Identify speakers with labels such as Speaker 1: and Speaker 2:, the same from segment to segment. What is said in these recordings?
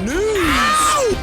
Speaker 1: News!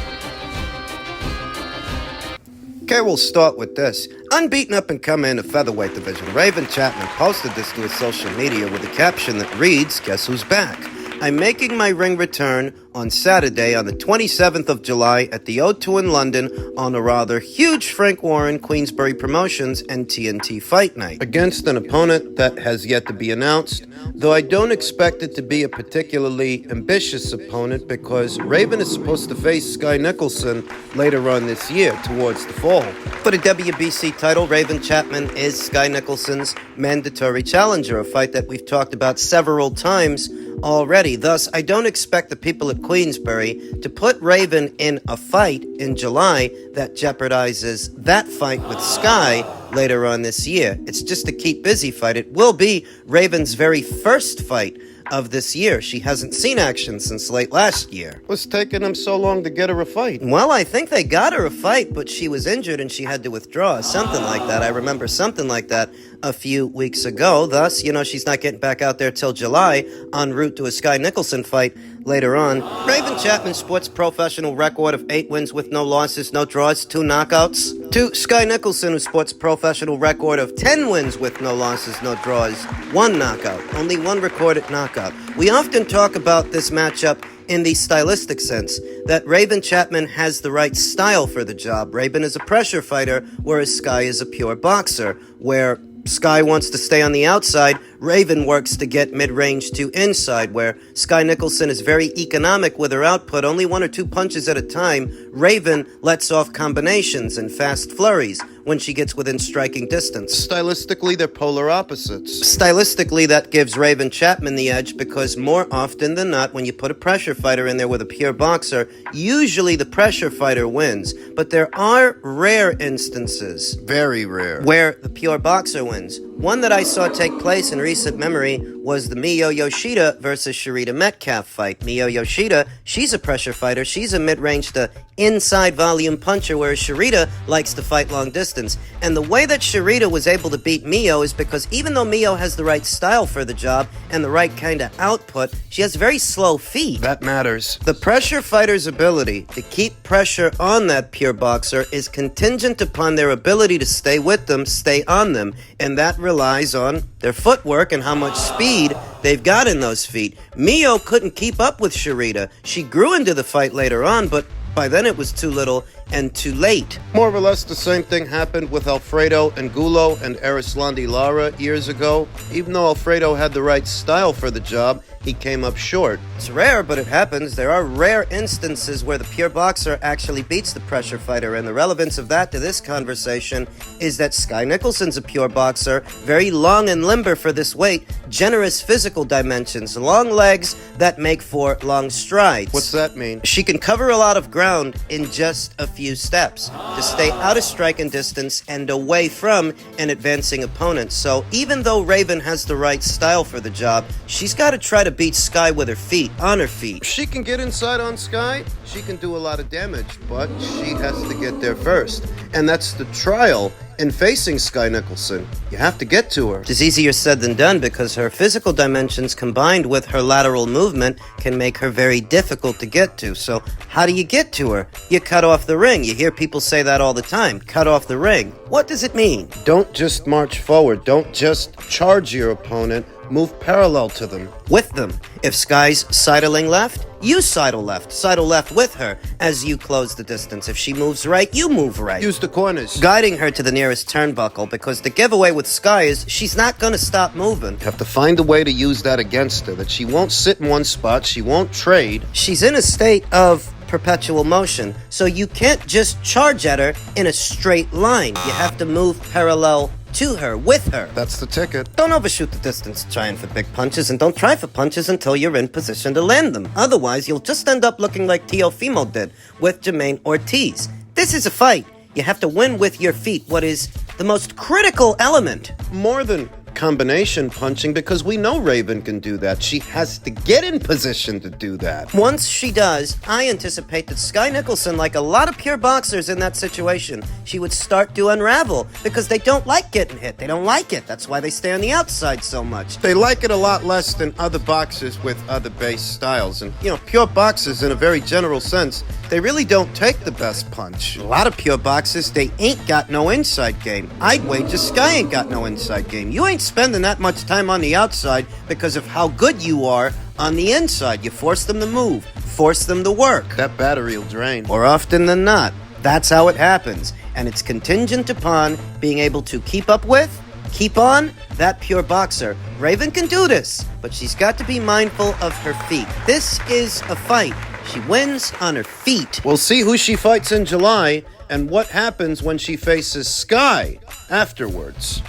Speaker 1: Okay, we'll start with this. Unbeaten up-and-comer in the featherweight division, Raven Chapman posted this to his social media with a caption that reads, "Guess who's back? I'm making my ring return on Saturday on the 27th of July at the O2 in London on a rather huge Frank Warren Queensberry Promotions and TNT Fight Night against an opponent that has yet to be announced, though I don't expect it to be a particularly ambitious opponent because Raven is supposed to face Sky Nicolson later on this year towards the fall. For the WBC title, Raven Chapman is Sky Nicholson's mandatory challenger, a fight that we've talked about several times already. Thus, I don't expect the people at Queensberry to put Raven in a fight in July that jeopardizes that fight with Sky later on this year. It's just a keep busy fight. It will be Raven's very first fight of this year. She hasn't seen action since late last year. What's taking them so long to get her a fight? Well, I think they got her a fight, but she was injured and she had to withdraw. Something like that. I remember something like that a few weeks ago. Thus, she's not getting back out there till July en route to a Sky Nicholson fight later on. Raven Chapman sports professional record of 8 wins with no losses, no draws, 2 knockouts. To Sky Nicholson, who sports professional record of 10 wins with no losses, no draws, 1 knockout. Only 1 recorded knockout. We often talk about this matchup in the stylistic sense, that Raven Chapman has the right style for the job. Raven is a pressure fighter, whereas Sky is a pure boxer, where Sky wants to stay on the outside, Raven works to get mid-range to inside, where Sky Nicholson is very economic with her output, only 1 or 2 punches at a time. Raven lets off combinations and fast flurries when she gets within striking distance. Stylistically, they're polar opposites. Stylistically, that gives Raven Chapman the edge because more often than not, when you put a pressure fighter in there with a pure boxer, usually the pressure fighter wins. But there are rare instances, very rare, where the pure boxer wins. One that I saw take place in recent memory was the Miyo Yoshida versus Sharita Metcalf fight. Miyo Yoshida, she's a pressure fighter. She's a mid-range to inside volume puncher, whereas Sharita likes to fight long distance. And the way that Sharita was able to beat Miyo is because even though Miyo has the right style for the job and the right kind of output, she has very slow feet. That matters. The pressure fighter's ability to keep pressure on that pure boxer is contingent upon their ability to stay with them, stay on them, and that relies on their footwork and how much speed they've got in those feet. Miyo couldn't keep up with Sharita. She grew into the fight later on, but by then it was too little and too late. More or less the same thing happened with Alfredo Angulo and Arislandi Lara years ago. Even though Alfredo had the right style for the job, he came up short. It's rare, but it happens. There are rare instances where the pure boxer actually beats the pressure fighter, and the relevance of that to this conversation is that Sky Nicholson's a pure boxer, very long and limber for this weight, generous physical dimensions, long legs that make for long strides. What's that mean? She can cover a lot of ground in just a few steps to stay out of striking distance and away from an advancing opponent. So even though Raven has the right style for the job, she's got to try to beat Sky with her feet, on her feet. She can get inside on Sky, she can do a lot of damage, but she has to get there first. And that's the trial in facing Sky Nicholson. You have to get to her. It's easier said than done because her physical dimensions combined with her lateral movement can make her very difficult to get to. So how do you get to her? You cut off the ring. You hear people say that all the time. Cut off the ring. What does it mean? Don't just march forward. Don't just charge your opponent. Move parallel to them, with them. If Sky's sidling left, you sidle left with her as you close the distance. If she moves right, you move right. Use the corners, guiding her to the nearest turnbuckle, because the giveaway with Sky is she's not going to stop moving. You have to find a way to use that against her, that she won't sit in one spot, she won't trade. She's in a state of perpetual motion, so you can't just charge at her in a straight line. You have to move parallel to her, with her. That's the ticket. Don't overshoot the distance trying for big punches, and don't try for punches until you're in position to land them. Otherwise, you'll just end up looking like Teofimo did with Jermaine Ortiz. This is a fight. You have to win with your feet, what is the most critical element. More than combination punching because we know Raven can do that. She has to get in position to do that. Once she does, I anticipate that Sky Nicolson, like a lot of pure boxers in that situation, she would start to unravel because they don't like getting hit. They don't like it. That's why they stay on the outside so much. They like it a lot less than other boxers with other base styles. And, pure boxers in a very general sense, they really don't take the best punch. A lot of pure boxers, they ain't got no inside game. I'd wager Sky ain't got no inside game. You ain't spending that much time on the outside because of how good you are on the inside. You force them to move, force them to work. That battery will drain. More often than not, that's how it happens. And it's contingent upon being able to keep up with, keep on that pure boxer. Raven can do this, but she's got to be mindful of her feet. This is a fight. She wins on her feet. We'll see who she fights in July and what happens when she faces Sky afterwards.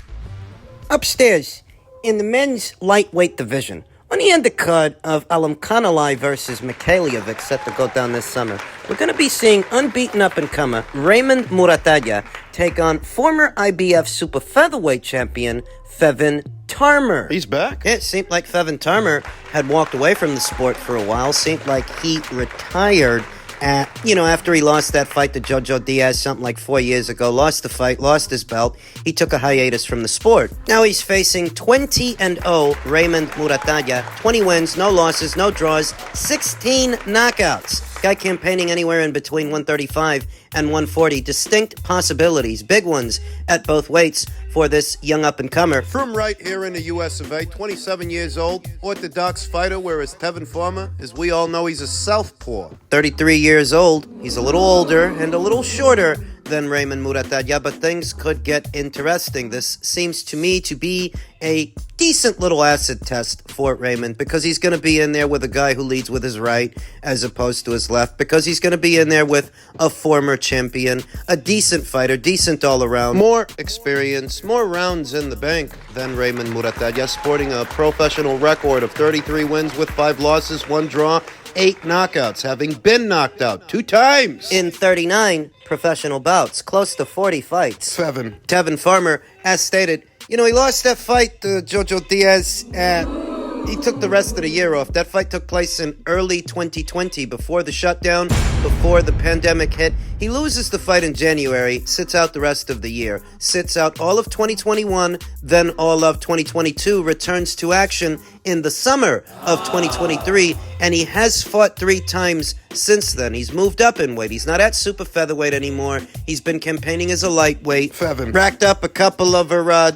Speaker 1: Upstairs, in the men's lightweight division, on the undercard of Alamkanalai versus Mikhailiovic set to go down this summer, we're going to be seeing unbeaten up-and-comer Raymond Murataya take on former IBF super featherweight champion Fevin Tarmer. He's back? It seemed like Fevin Tarmer had walked away from the sport for a while. Seemed like he retired after he lost that fight to Jojo Diaz something like 4 years ago, lost the fight, lost his belt, he took a hiatus from the sport. Now he's facing 20-0 Raymond Muratalla, 20 wins, no losses, no draws, 16 knockouts. Guy campaigning anywhere in between 135 and 140. Distinct possibilities, big ones at both weights for this young up-and-comer. From right here in the US of A, 27 years old, orthodox fighter, whereas Tevin Farmer, as we all know, he's a southpaw. 33 years old, he's a little older and a little shorter than Raymond Muratalla, but things could get interesting. This seems to me to be a decent little acid test for Raymond because he's going to be in there with a guy who leads with his right as opposed to his left, because he's going to be in there with a former champion, a decent fighter, decent all around, more experience, more rounds in the bank than Raymond Muratalla, sporting a professional record of 33 wins with 5 losses, 1 draw, 8 knockouts, having been knocked out 2 times in 39 professional bouts, close to 40 fights. Tevin Farmer, as stated, he lost that fight to Jojo Diaz. He took the rest of the year off. That fight took place in early 2020, before the shutdown, before the pandemic hit. He loses the fight in January, sits out the rest of the year, sits out all of 2021, then all of 2022, returns to action in the summer of 2023, and he has fought 3 times since then. He's moved up in weight. He's not at super featherweight anymore. He's been campaigning as a lightweight. Fevin racked up a couple of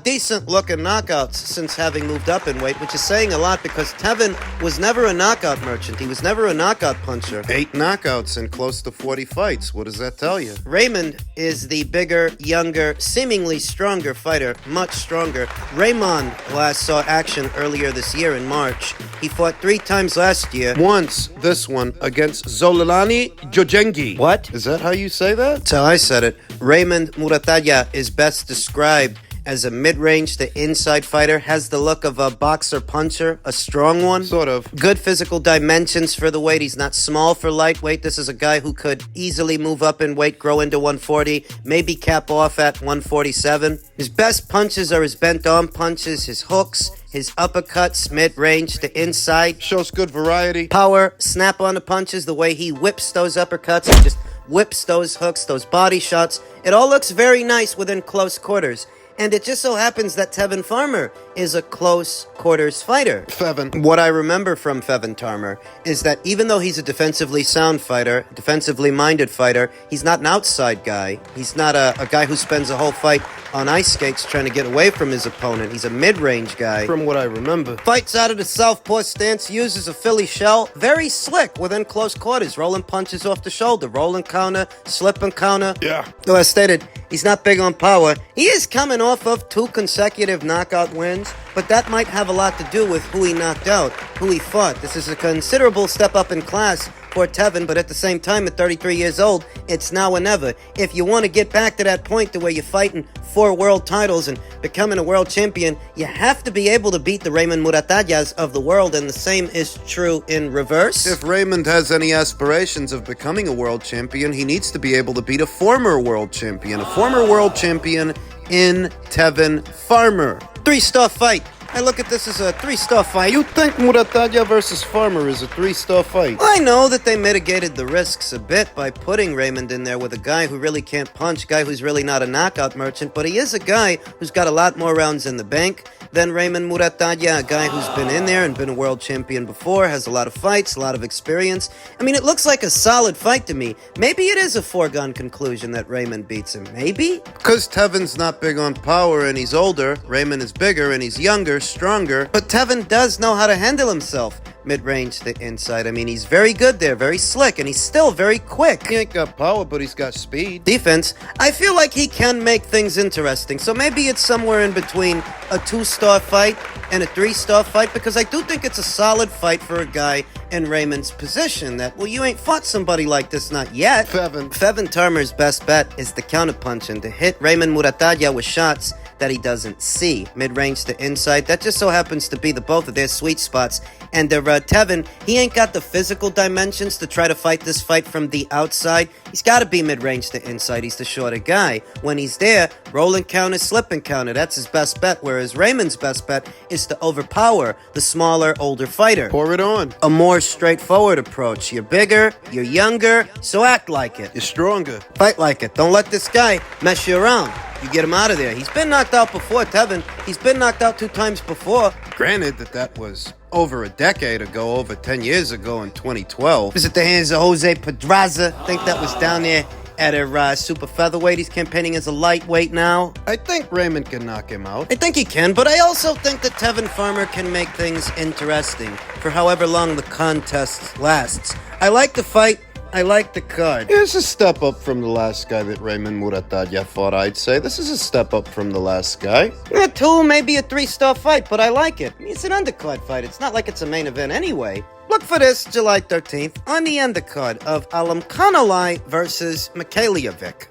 Speaker 1: decent-looking knockouts since having moved up in weight, which is saying a lot because Tevin was never a knockout merchant. He was never a knockout puncher. 8 knockouts in close to 40 fights. What does that tell you? Raymond is the bigger, younger, seemingly stronger fighter, much stronger. Raymond last saw action earlier this year in March. He fought 3 times last year. Once, this one, against Zololani Jojengi. What? Is that how you say that? That's how I said it. Raymond Muratalla is best described as a mid-range to inside fighter, has the look of a boxer-puncher, a strong one. Sort of. Good physical dimensions for the weight. He's not small for lightweight. This is a guy who could easily move up in weight, grow into 140, maybe cap off at 147. His best punches are his bent-arm punches, his hooks, his uppercuts, mid-range to inside. Shows good variety. Power, snap on the punches, the way he whips those uppercuts, he just whips those hooks, those body shots. It all looks very nice within close quarters. And it just so happens that Tevin Farmer is a close quarters fighter. Fevin. What I remember from Fevin Tarmer is that even though he's a defensively sound fighter, defensively minded fighter, he's not an outside guy. He's not a guy who spends a whole fight on ice skates trying to get away from his opponent. He's a mid-range guy, from what I remember. Fights out of the southpaw stance, uses a Philly shell, very slick within close quarters, rolling punches off the shoulder, rolling counter, slipping counter. Yeah. Though as stated, he's not big on power. He is coming off of 2 consecutive knockout wins, but that might have a lot to do with who he knocked out, who he fought. This is a considerable step up in class for Tevin, but at the same time, at 33 years old, it's now or never. If you want to get back to that point to where you're fighting 4 world titles and becoming a world champion, you have to be able to beat the Raymond Muratallas of the world, and the same is true in reverse. If Raymond has any aspirations of becoming a world champion, he needs to be able to beat a former world champion. A former world champion in Tevin Farmer. 3-star fight. I look at this as a 3-star fight. You think Murataya versus Farmer is a 3-star fight? I know that they mitigated the risks a bit by putting Raymond in there with a guy who really can't punch, guy who's really not a knockout merchant, but he is a guy who's got a lot more rounds in the bank than Raymond Muratalla, a guy who's been in there and been a world champion before, has a lot of fights, a lot of experience. I mean, it looks like a solid fight to me. Maybe it is a foregone conclusion that Raymond beats him. Maybe? Because Tevin's not big on power and he's older. Raymond is bigger and he's younger, stronger. But Tevin does know how to handle himself. Mid-range to inside. I mean, he's very good there, very slick, and he's still very quick. He ain't got power, but he's got speed. Defense, I feel like he can make things interesting, so maybe it's somewhere in between a 2-star fight and a 3-star fight, because I do think it's a solid fight for a guy in Raymond's position that, well, you ain't fought somebody like this, not yet. Tevin Farmer's best bet is to counterpunch and to hit Raymond Muratalla with shots that he doesn't see. Mid-range to inside, that just so happens to be the both of their sweet spots. And Tevin, he ain't got the physical dimensions to try to fight this fight from the outside. He's got to be mid-range to inside. He's the shorter guy. When he's there, roll and counter, slip and counter. That's his best bet, whereas Raymond's best bet is to overpower the smaller, older fighter. Pour it on. A more straightforward approach. You're bigger, you're younger, so act like it. You're stronger. Fight like it. Don't let this guy mess you around. You get him out of there. He's been knocked out before, Tevin. He's been knocked out 2 times before. Granted that was over a decade ago, over 10 years ago in 2012. Was it the hands of Jose Pedraza? I think that was down there at a super featherweight. He's campaigning as a lightweight now. I think Raymond can knock him out. I think he can, but I also think that Tevin Farmer can make things interesting for however long the contest lasts. I like the fight. I like the card. It's a step up from the last guy that Raymond Muratalla fought, I'd say. This is a step up from the last guy. 2, maybe a 3-star fight, but I like it. It's an undercard fight. It's not like it's a main event anyway. Look for this July 13th on the undercard of Alam Kanalai versus Mikhailovic.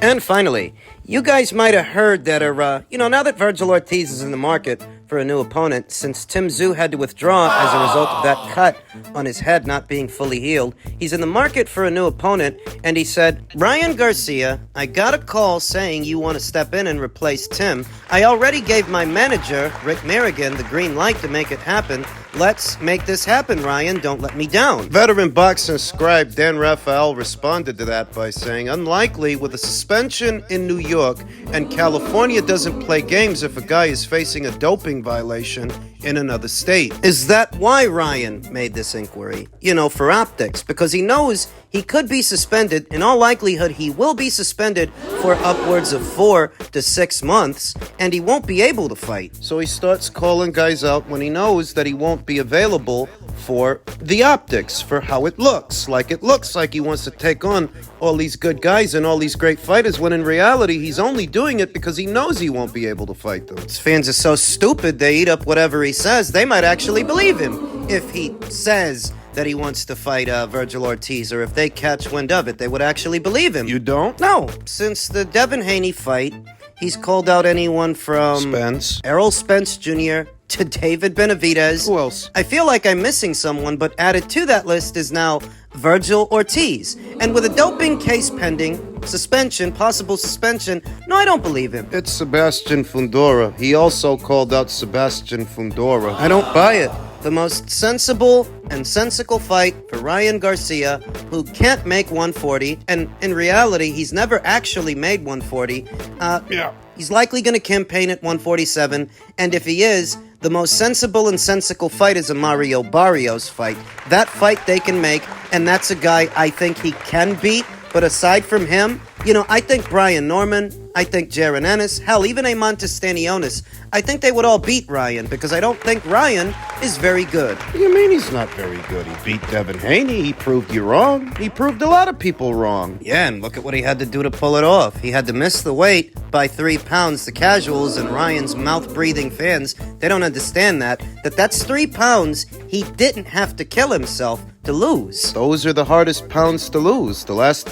Speaker 1: And finally, you guys might have heard that, now that Vergil Ortiz is in the market for a new opponent, since Tim Tszyu had to withdraw as a result of that cut on his head not being fully healed, he's in the market for a new opponent, and he said, Ryan Garcia, I got a call saying you want to step in and replace Tim. I already gave my manager, Rick Merrigan, the green light to make it happen. Let's make this happen, Ryan. Don't let me down. Veteran boxing scribe Dan Rafael responded to that by saying, unlikely, with a suspension in New York, and California doesn't play games if a guy is facing a doping violation in another state. Is that why Ryan made this inquiry? For optics, because he knows he could be suspended. In all likelihood, he will be suspended for upwards of 4 to 6 months, and he won't be able to fight. So he starts calling guys out when he knows that he won't be available for the optics, for how it looks. It looks like he wants to take on all these good guys and all these great fighters, when in reality, he's only doing it because he knows he won't be able to fight them. His fans are so stupid, they eat up whatever he says. They might actually believe him if he says that he wants to fight Vergil Ortiz, or if they catch wind of it, they would actually believe him. You don't? No. Since the Devin Haney fight, he's called out anyone from Errol Spence Jr. to David Benavidez. Who else? I feel like I'm missing someone, but added to that list is now Vergil Ortiz. And with a doping case pending, possible suspension, no, I don't believe him. It's Sebastian Fundora. He also called out Sebastian Fundora. I don't buy it. The most sensible and sensical fight for Ryan Garcia, who can't make 140, and in reality, he's never actually made 140. He's likely going to campaign at 147, and if he is, the most sensible and sensical fight is a Mario Barrios fight. That fight they can make, and that's a guy I think he can beat. But aside from him, I think Brian Norman, I think Jaron Ennis, hell, even a Montestanionis, I think they would all beat Ryan, because I don't think Ryan is very good. What do you mean he's not very good? He beat Devin Haney. He proved you wrong. He proved a lot of people wrong. Yeah, and look at what he had to do to pull it off. He had to miss the weight by 3 pounds. The casuals and Ryan's mouth-breathing fans, they don't understand that's 3 pounds he didn't have to kill himself to lose. Those are the hardest pounds to lose. The last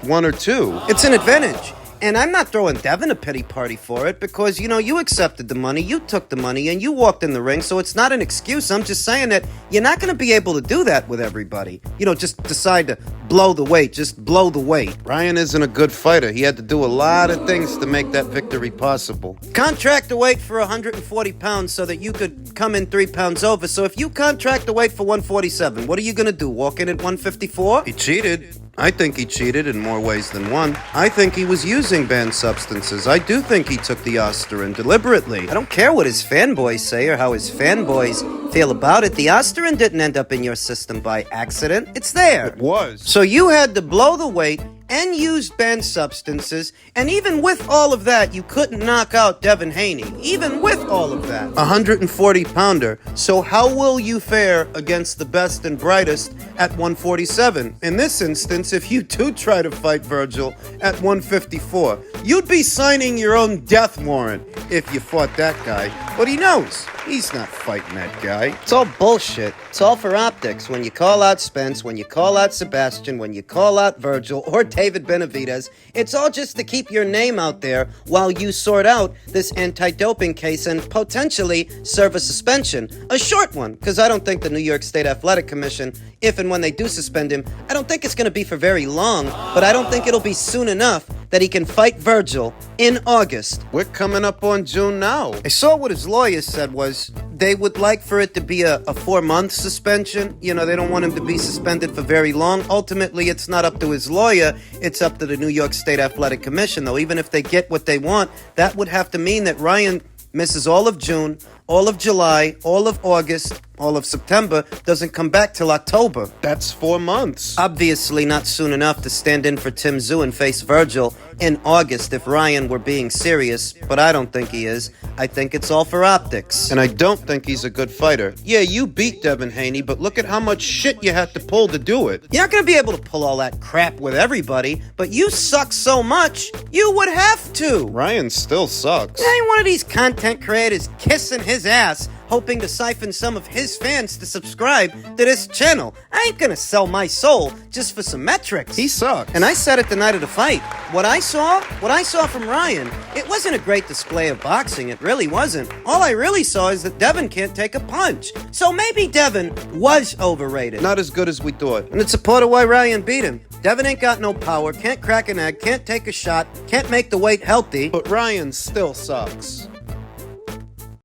Speaker 1: 1 or 2. It's an advantage. And I'm not throwing Devin a pity party for it, because, you accepted the money, you took the money, and you walked in the ring, so it's not an excuse. I'm just saying that you're not going to be able to do that with everybody. Just decide to blow the weight, just blow the weight.
Speaker 2: Ryan isn't a good fighter. He had to do a lot of things to make that victory possible.
Speaker 1: Contract the weight for 140 pounds so that you could come in 3 pounds over. So if you contract the weight for 147, what are you gonna do, walk in at 154?
Speaker 2: He cheated. I think he cheated in more ways than one. I think he was using banned substances. I do think he took the Osterin deliberately.
Speaker 1: I don't care what his fanboys say or how his fanboys feel about it. The Osterin didn't end up in your system by accident. It's there.
Speaker 2: It was.
Speaker 1: So you had to blow the weight and used banned substances, and even with all of that, you couldn't knock out Devin Haney. Even with all of that.
Speaker 2: 140-pounder. So how will you fare against the best and brightest at 147? In this instance, if you do try to fight Vergil at 154, you'd be signing your own death warrant if you fought that guy. But he knows. He's not fighting that guy.
Speaker 1: It's all bullshit. It's all for optics. When you call out Spence, when you call out Sebastian, when you call out Vergil or David Benavidez, it's all just to keep your name out there while you sort out this anti-doping case and potentially serve a suspension. A short one, because I don't think the New York State Athletic Commission, if and when they do suspend him, I don't think it's going to be for very long, but I don't think it'll be soon enough that he can fight Vergil in August.
Speaker 2: We're coming up on June now.
Speaker 1: I saw what his lawyers said was they would like for it to be a 4-month suspension. You know, they don't want him to be suspended for very long. Ultimately, it's not up to his lawyer. It's up to the New York State Athletic Commission, though. Even if they get what they want, that would have to mean that Ryan misses all of June, all of July, all of August, all of September, doesn't come back till October.
Speaker 2: That's 4 months.
Speaker 1: Obviously not soon enough to stand in for Tim Tszyu and face Vergil in August if Ryan were being serious, but I don't think he is. I think it's all for optics.
Speaker 2: And I don't think he's a good fighter. Yeah, you beat Devin Haney, but look at how much shit you had to pull to do it.
Speaker 1: You're not going to be able to pull all that crap with everybody, but you suck so much, you would have to.
Speaker 2: Ryan still sucks.
Speaker 1: I ain't one of these content creators kissing his ass, hoping to siphon some of his fans to subscribe to this channel. I ain't gonna sell my soul just for some metrics.
Speaker 2: He sucks.
Speaker 1: And I said it the night of the fight. What I saw from Ryan, it wasn't a great display of boxing. It really wasn't. All I really saw is that Devin can't take a punch. So maybe Devin was overrated.
Speaker 2: Not as good as we thought.
Speaker 1: And it's a part of why Ryan beat him. Devin ain't got no power, can't crack an egg, can't take a shot, can't make the weight healthy.
Speaker 2: But Ryan still sucks.